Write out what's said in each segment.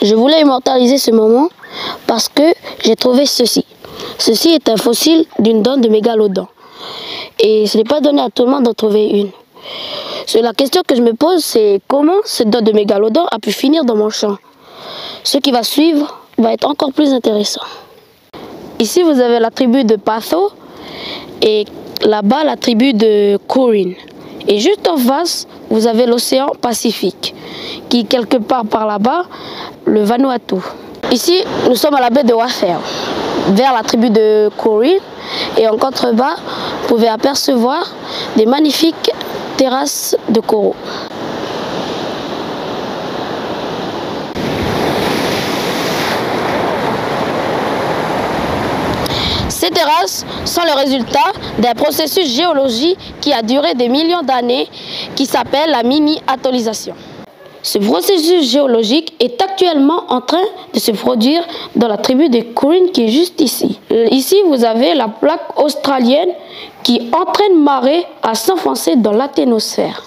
Je voulais immortaliser ce moment parce que j'ai trouvé ceci. Ceci est un fossile d'une dent de mégalodon. Et ce n'est pas donné à tout le monde d'en trouver une. La question que je me pose, c'est comment cette dent de mégalodon a pu finir dans mon champ. Ce qui va suivre va être encore plus intéressant. Ici, vous avez la tribu de Patho et là-bas, la tribu de Kourin. Et juste en face, vous avez l'océan Pacifique, qui quelque part par là-bas, le Vanuatu. Ici, nous sommes à la baie de Wafer, vers la tribu de Kourin. Et en contrebas, vous pouvez apercevoir des magnifiques terrasses de coraux. Ces terrasses sont le résultat d'un processus géologique qui a duré des millions d'années, qui s'appelle la mini-atollisation. Ce processus géologique est actuellement en train de se produire dans la tribu de Kourin qui est juste ici. Ici, vous avez la plaque australienne qui entraîne marée à s'enfoncer dans l'athénosphère.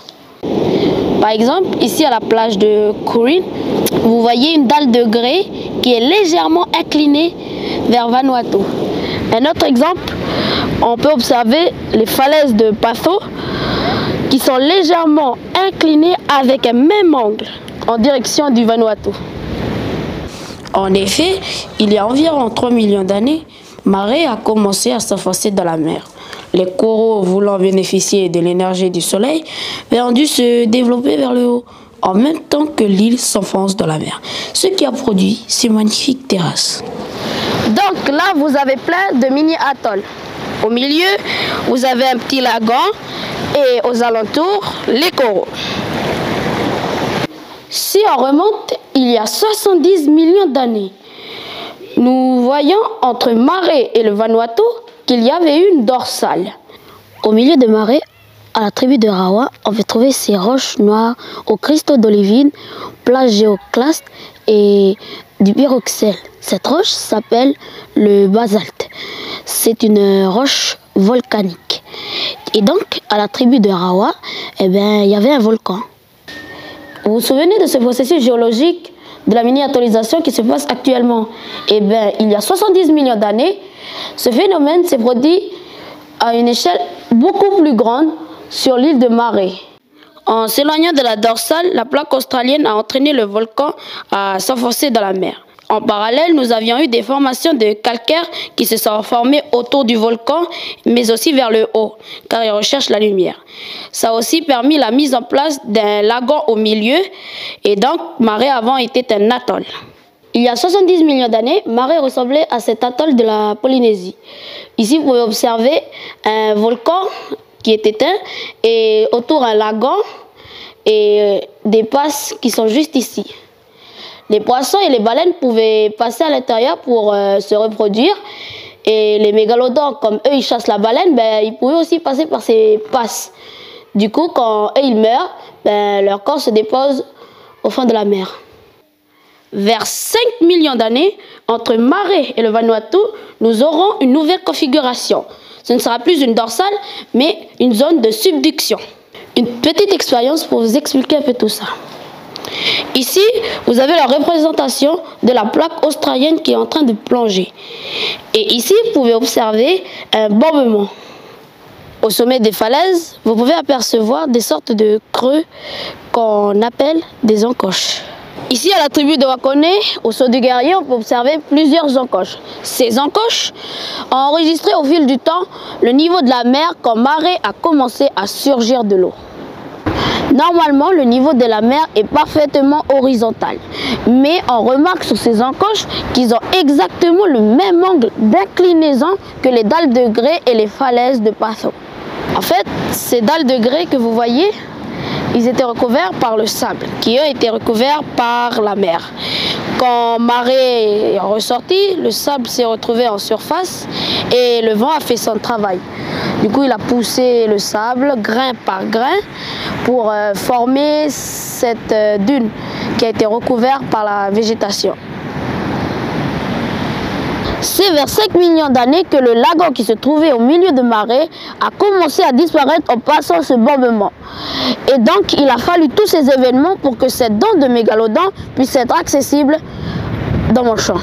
Par exemple, ici à la plage de Kourin, vous voyez une dalle de grès qui est légèrement inclinée vers Vanuatu. Un autre exemple, on peut observer les falaises de Patho qui sont légèrement inclinées avec un même angle en direction du Vanuatu. En effet, il y a environ 3 millions d'années, marée a commencé à s'enfoncer dans la mer. Les coraux, voulant bénéficier de l'énergie du soleil, ont dû se développer vers le haut, en même temps que l'île s'enfonce dans la mer, ce qui a produit ces magnifiques terrasses. Donc là, vous avez plein de mini-atolls. Au milieu, vous avez un petit lagon et aux alentours, les coraux. Si on remonte, il y a 70 millions d'années, nous voyons entre Marée et le Vanuatu qu'il y avait une dorsale. Au milieu de Marée, à la tribu de Rawa, on peut trouver ces roches noires aux cristaux d'olivine, plagéoclastes et du pyroxèle. Cette roche s'appelle le basalte. C'est une roche volcanique. Et donc, à la tribu de Rawa, il y avait un volcan. Vous vous souvenez de ce processus géologique de la mini-atollisation qui se passe actuellement? Il y a 70 millions d'années, ce phénomène s'est produit à une échelle beaucoup plus grande sur l'île de Marée. En s'éloignant de la dorsale, la plaque australienne a entraîné le volcan à s'enfoncer dans la mer. En parallèle, nous avions eu des formations de calcaire qui se sont formées autour du volcan, mais aussi vers le haut, car ils recherchent la lumière. Ça a aussi permis la mise en place d'un lagon au milieu, et donc Marée avant était un atoll. Il y a 70 millions d'années, Marée ressemblait à cet atoll de la Polynésie. Ici, vous pouvez observer un volcan qui est éteint, et autour un lagon et des passes qui sont juste ici. Les poissons et les baleines pouvaient passer à l'intérieur pour se reproduire. Et les mégalodons, comme eux, ils chassent la baleine, ils pouvaient aussi passer par ces passes. Du coup, quand eux, ils meurent, leur corps se dépose au fond de la mer. Vers 5 millions d'années, entre Marée et le Vanuatu, nous aurons une nouvelle configuration. Ce ne sera plus une dorsale, mais une zone de subduction. Une petite expérience pour vous expliquer un peu tout ça. Ici, vous avez la représentation de la plaque australienne qui est en train de plonger. Et ici, vous pouvez observer un bombement. Au sommet des falaises, vous pouvez apercevoir des sortes de creux qu'on appelle des encoches. Ici, à la tribu de Wakone, au saut du guerrier, on peut observer plusieurs encoches. Ces encoches ont enregistré au fil du temps le niveau de la mer quand Marée a commencé à surgir de l'eau. Normalement, le niveau de la mer est parfaitement horizontal, mais on remarque sur ces encoches qu'ils ont exactement le même angle d'inclinaison que les dalles de grès et les falaises de Patho. En fait, ces dalles de grès que vous voyez, ils étaient recouverts par le sable, qui eux étaient recouverts par la mer. Quand Marée est ressorti, le sable s'est retrouvé en surface et le vent a fait son travail. Du coup, il a poussé le sable grain par grain pour former cette dune qui a été recouverte par la végétation. C'est vers 5 millions d'années que le lagon qui se trouvait au milieu de marée a commencé à disparaître en passant ce bombement. Et donc, il a fallu tous ces événements pour que cette dent de mégalodon puisse être accessible dans mon champ.